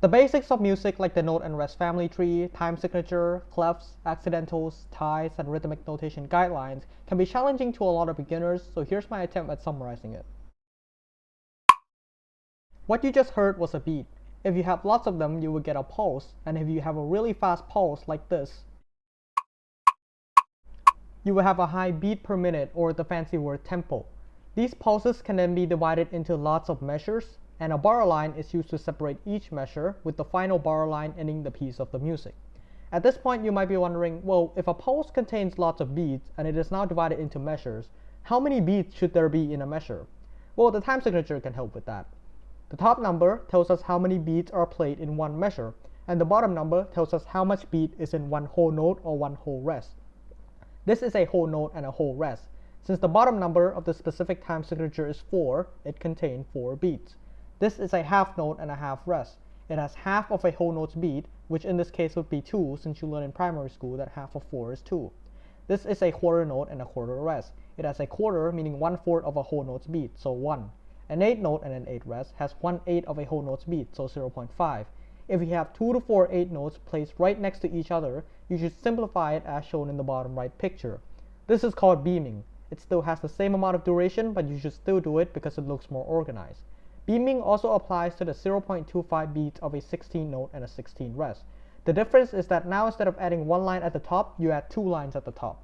The basics of music like the note and rest family tree, time signature, clefs, accidentals, ties, and rhythmic notation guidelines can be challenging to a lot of beginners, so here's my attempt at summarizing it. What you just heard was a beat. If you have lots of them, you will get a pulse, and if you have a really fast pulse like this, you will have a high beat per minute, or the fancy word tempo. These pulses can then be divided into lots of measures, and a bar line is used to separate each measure, with the final bar line ending the piece of the music. At this point, you might be wondering, well, if a pulse contains lots of beats and it is now divided into measures, how many beats should there be in a measure? Well, the time signature can help with that. The top number tells us how many beats are played in one measure, and the bottom number tells us how much beat is in one whole note or one whole rest. This is a whole note and a whole rest. Since the bottom number of the specific time signature is 4, it contains 4 beats. This is a half note and a half rest. It has half of a whole note's beat, which in this case would be 2, since you learn in primary school that half of 4 is 2. This is a quarter note and a quarter rest. It has a quarter, meaning 1/4 of a whole note's beat, so 1. An 8 note and an 8 rest has 1/8 of a whole note's beat, so 0.5. If you have 2 to 4 8 notes placed right next to each other, you should simplify it as shown in the bottom right picture. This is called beaming. It still has the same amount of duration, but you should still do it because it looks more organized. Beaming also applies to the 0.25 beats of a 16 note and a 16 rest. The difference is that now instead of adding one line at the top, you add 2 lines at the top.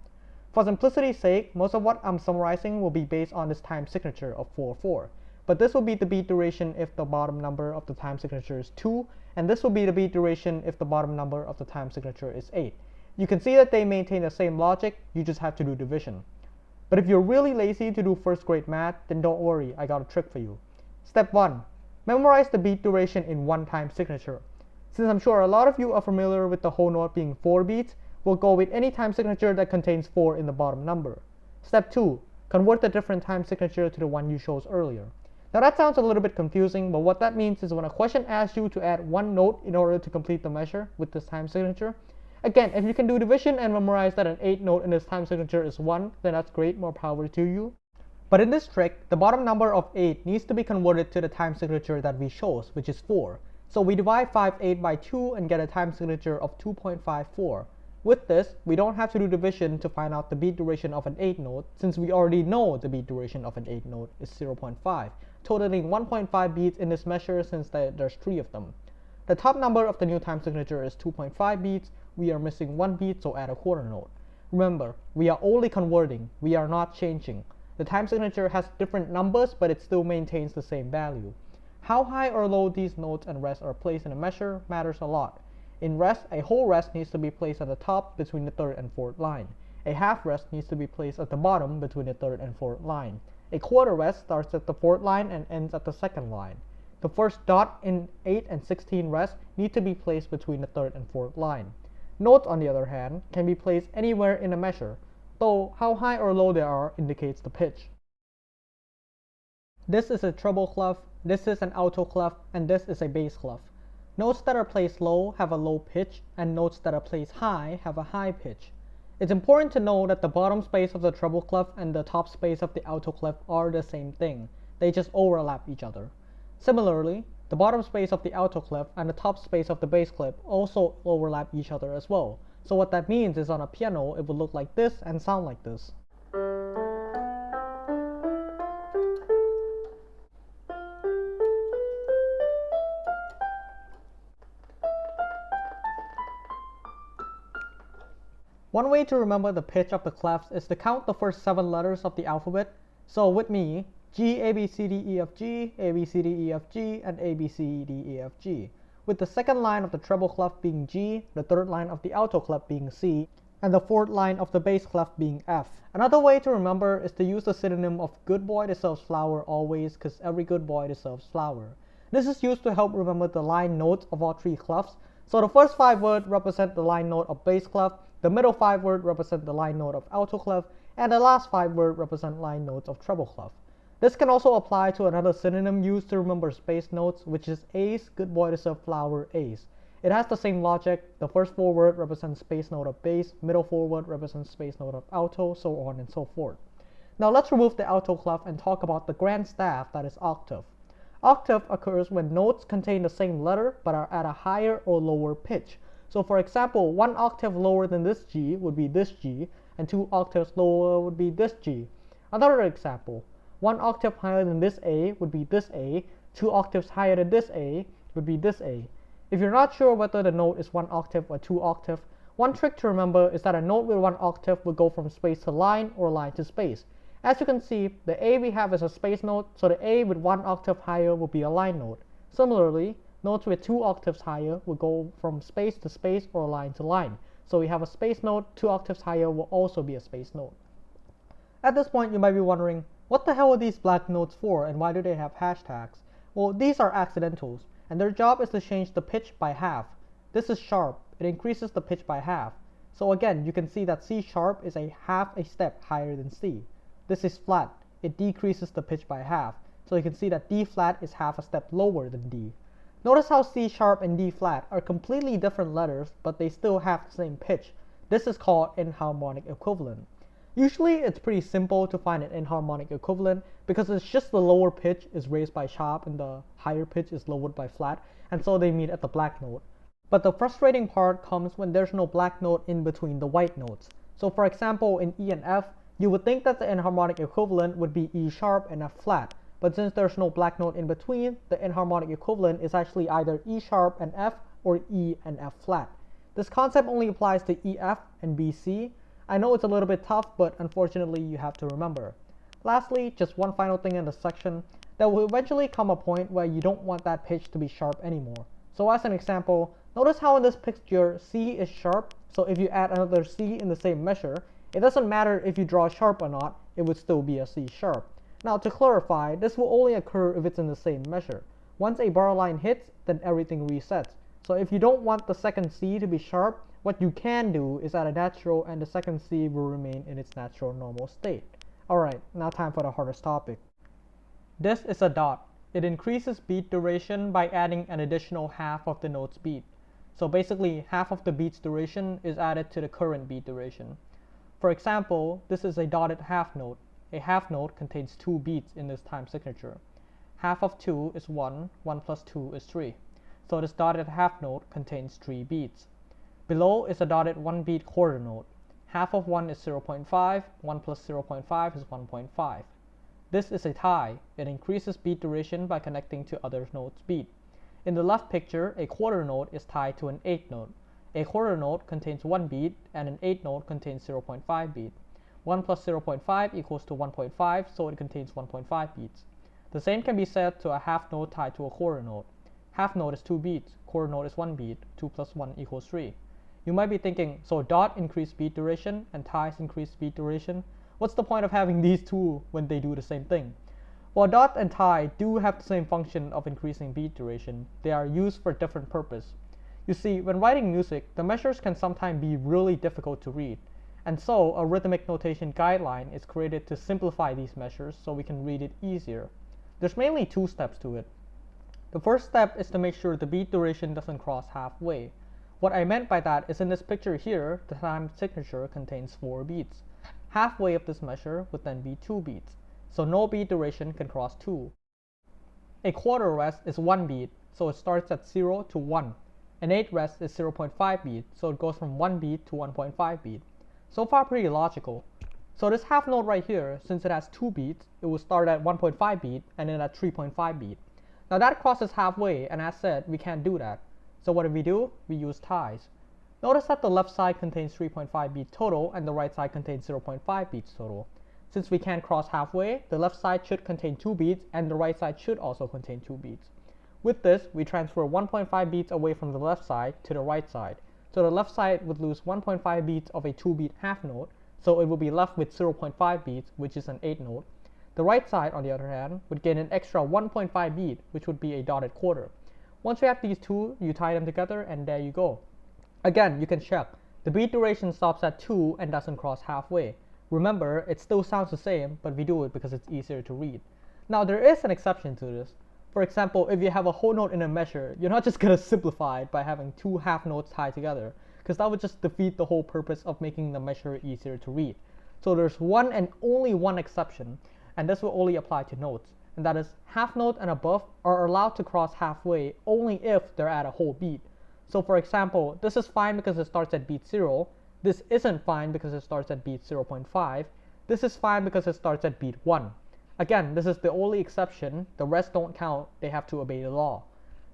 For simplicity's sake, most of what I'm summarizing will be based on this time signature of 4/4. But this will be the beat duration if the bottom number of the time signature is 2, and this will be the beat duration if the bottom number of the time signature is 8. You can see that they maintain the same logic, you just have to do division. But if you're really lazy to do first grade math, then don't worry, I got a trick for you. Step 1. Memorize the beat duration in one time signature. Since I'm sure a lot of you are familiar with the whole note being 4 beats, we'll go with any time signature that contains 4 in the bottom number. Step 2. Convert the different time signature to the one you chose earlier. Now that sounds a little bit confusing, but what that means is when a question asks you to add one note in order to complete the measure with this time signature, again, if you can do division and memorize that an 8 note in this time signature is 1, then that's great, more power to you. But in this trick, the bottom number of 8 needs to be converted to the time signature that we chose, which is 4. So we divide 5/8 by 2 and get a time signature of 2.54. With this, we don't have to do division to find out the beat duration of an 8 note, since we already know the beat duration of an 8 note is 0.5, totaling 1.5 beats in this measure since there's 3 of them. The top number of the new time signature is 2.5 beats, we are missing 1 beat, so add a quarter note. Remember, we are only converting, we are not changing. The time signature has different numbers, but it still maintains the same value. How high or low these notes and rests are placed in a measure matters a lot. In rest, a whole rest needs to be placed at the top between the third and fourth line. A half rest needs to be placed at the bottom between the third and fourth line. A quarter rest starts at the fourth line and ends at the second line. The first dot in 8 and 16 rests need to be placed between the third and fourth line. Notes, on the other hand, can be placed anywhere in a measure, though how high or low they are indicates the pitch. This is a treble clef, this is an alto clef, and this is a bass clef. Notes that are placed low have a low pitch, and notes that are placed high have a high pitch. It's important to know that the bottom space of the treble clef and the top space of the alto clef are the same thing. They just overlap each other. Similarly, the bottom space of the alto clef and the top space of the bass clef also overlap each other as well. So what that means is on a piano, it will look like this and sound like this. One way to remember the pitch of the clefs is to count the first 7 letters of the alphabet. So with me, G, A, B, C, D, E, F, G, A, B, C, D, E, F, G, and A, B, C, D, E, F, G. With the second line of the treble clef being G, the third line of the alto clef being C, and the fourth line of the bass clef being F. Another way to remember is to use the synonym of good boy deserves flower always, because every good boy deserves flower. This is used to help remember the line notes of all 3 clefs. So the first 5 words represent the line note of bass clef, the middle 5 words represent the line note of alto clef, and the last 5 words represent line notes of treble clef. This can also apply to another synonym used to remember space notes, which is A's, good boy deserve flower, A's. It has the same logic. The first 4 words represent space note of bass, middle 4 words represent space note of alto, so on and so forth. Now let's remove the alto clef and talk about the grand staff that is octave. Octave occurs when notes contain the same letter but are at a higher or lower pitch. So for example, one octave lower than this G would be this G, and two octaves lower would be this G. Another example, one octave higher than this A would be this A, two octaves higher than this A would be this A. If you're not sure whether the note is one octave or two octave, one trick to remember is that a note with one octave will go from space to line or line to space. As you can see, the A we have is a space note, so the A with one octave higher will be a line note. Similarly, notes with two octaves higher will go from space to space or line to line. So we have a space note, two octaves higher will also be a space note. At this point, you might be wondering, what the hell are these black notes for and why do they have hashtags? Well, these are accidentals, and their job is to change the pitch by half. This is sharp, it increases the pitch by half. So again, you can see that C sharp is a half a step higher than C. This is flat, it decreases the pitch by half. So you can see that D flat is half a step lower than D. Notice how C sharp and D flat are completely different letters, but they still have the same pitch. This is called enharmonic equivalent. Usually it's pretty simple to find an enharmonic equivalent because it's just the lower pitch is raised by sharp and the higher pitch is lowered by flat, and so they meet at the black note. But the frustrating part comes when there's no black note in between the white notes. So for example, in E and F, you would think that the enharmonic equivalent would be E sharp and F flat, but since there's no black note in between, the enharmonic equivalent is actually either E sharp and F or E and F flat. This concept only applies to EF and BC. I know it's a little bit tough, but unfortunately you have to remember. Lastly, just one final thing in this section, there will eventually come a point where you don't want that pitch to be sharp anymore. So as an example, notice how in this picture C is sharp, so if you add another C in the same measure, it doesn't matter if you draw sharp or not, it would still be a C sharp. Now to clarify, this will only occur if it's in the same measure. Once a bar line hits, then everything resets. So if you don't want the second C to be sharp, what you can do is add a natural and the second C will remain in its natural normal state. Alright, now time for the hardest topic. This is a dot. It increases beat duration by adding an additional half of the note's beat. So basically, half of the beat's duration is added to the current beat duration. For example, this is a dotted half note. A half note contains 2 beats in this time signature. Half of 2 is 1, 1 plus 2 is 3. So this dotted half note contains 3 beats. Below is a dotted 1 beat quarter note. Half of 1 is 0.5, 1 plus 0.5 is 1.5. This is a tie. It increases beat duration by connecting to other notes' beat. In the left picture, a quarter note is tied to an eighth note. A quarter note contains 1 beat and an eighth note contains 0.5 beat. 1 plus 0.5 equals to 1.5, so it contains 1.5 beats. The same can be said to a half note tied to a quarter note. Half note is 2 beats, quarter note is 1 beat, 2 plus 1 equals 3. You might be thinking, so dot increase beat duration and ties increase beat duration? What's the point of having these two when they do the same thing? While dot and tie do have the same function of increasing beat duration, they are used for different purpose. You see, when writing music, the measures can sometimes be really difficult to read, and so a rhythmic notation guideline is created to simplify these measures so we can read it easier. There's mainly 2 steps to it. The first step is to make sure the beat duration doesn't cross halfway. What I meant by that is in this picture here, the time signature contains 4 beats. Halfway of this measure would then be 2 beats, so no beat duration can cross 2. A quarter rest is 1 beat, so it starts at 0 to 1. An eighth rest is 0.5 beat, so it goes from 1 beat to 1.5 beat. So far pretty logical. So this half note right here, since it has 2 beats, it will start at 1.5 beat and then at 3.5 beat. Now that crosses halfway, and as said, we can't do that. So what do? We use ties. Notice that the left side contains 3.5 beats total and the right side contains 0.5 beats total. Since we can't cross halfway, the left side should contain 2 beats and the right side should also contain 2 beats. With this, we transfer 1.5 beats away from the left side to the right side. So the left side would lose 1.5 beats of a 2-beat half note, so it will be left with 0.5 beats, which is an 8th note. The right side, on the other hand, would gain an extra 1.5 beat, which would be a dotted quarter. Once we have these two, you tie them together and there you go. Again, you can check. The beat duration stops at 2 and doesn't cross halfway. Remember, it still sounds the same, but we do it because it's easier to read. Now there is an exception to this. For example, if you have a whole note in a measure, you're not just going to simplify it by having 2 half notes tied together, because that would just defeat the whole purpose of making the measure easier to read. So there's one and only one exception, and this will only apply to notes. and that is half note and above are allowed to cross halfway only if they're at a whole beat. So for example, this is fine because it starts at beat 0, this isn't fine because it starts at beat 0.5, this is fine because it starts at beat 1. Again, this is the only exception, the rest don't count, they have to obey the law.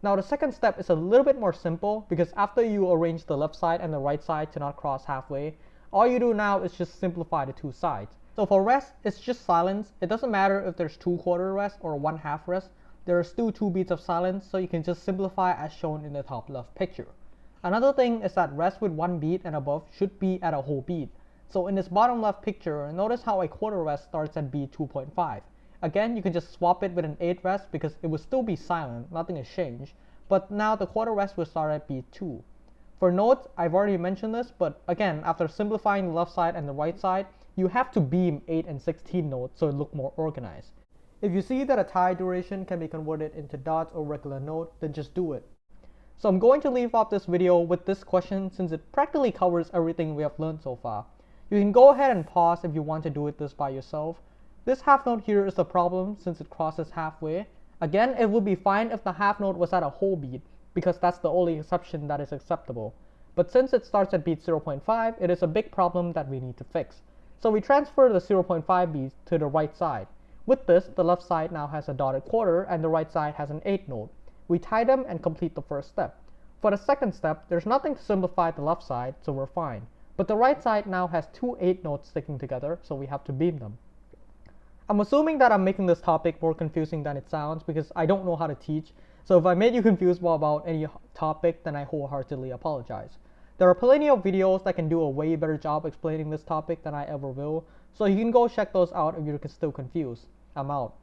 Now the second step is a little bit more simple because after you arrange the left side and the right side to not cross halfway, all you do now is just simplify the two sides. So for rest, it's just silence. It doesn't matter if there's 2/4 rest or 1/2 rest. There are still 2 beats of silence, so you can just simplify as shown in the top left picture. Another thing is that rest with 1 beat and above should be at a whole beat. So in this bottom left picture, notice how a quarter rest starts at beat 2.5. Again, you can just swap it with an 8 rest because it would still be silent, nothing has changed. But now the quarter rest will start at beat 2. For notes, I've already mentioned this, but again, after simplifying the left side and the right side, you have to beam 8 and 16 notes so it looks more organized. If you see that a tie duration can be converted into dots or regular note, then just do it. So I'm going to leave off this video with this question since it practically covers everything we have learned so far. You can go ahead and pause if you want to do it this by yourself. This half note here is the problem since it crosses halfway. Again, it would be fine if the half note was at a whole beat because that's the only exception that is acceptable. But since it starts at beat 0.5, it is a big problem that we need to fix. So we transfer the 0.5 beats to the right side. With this, the left side now has a dotted quarter and the right side has an 8 note. We tie them and complete the first step. For the second step, there's nothing to simplify the left side, so we're fine. But the right side now has 2 8 notes sticking together, so we have to beam them. I'm assuming that I'm making this topic more confusing than it sounds because I don't know how to teach, so if I made you confused about any topic, then I wholeheartedly apologize. There are plenty of videos that can do a way better job explaining this topic than I ever will, so you can go check those out if you're still confused. I'm out.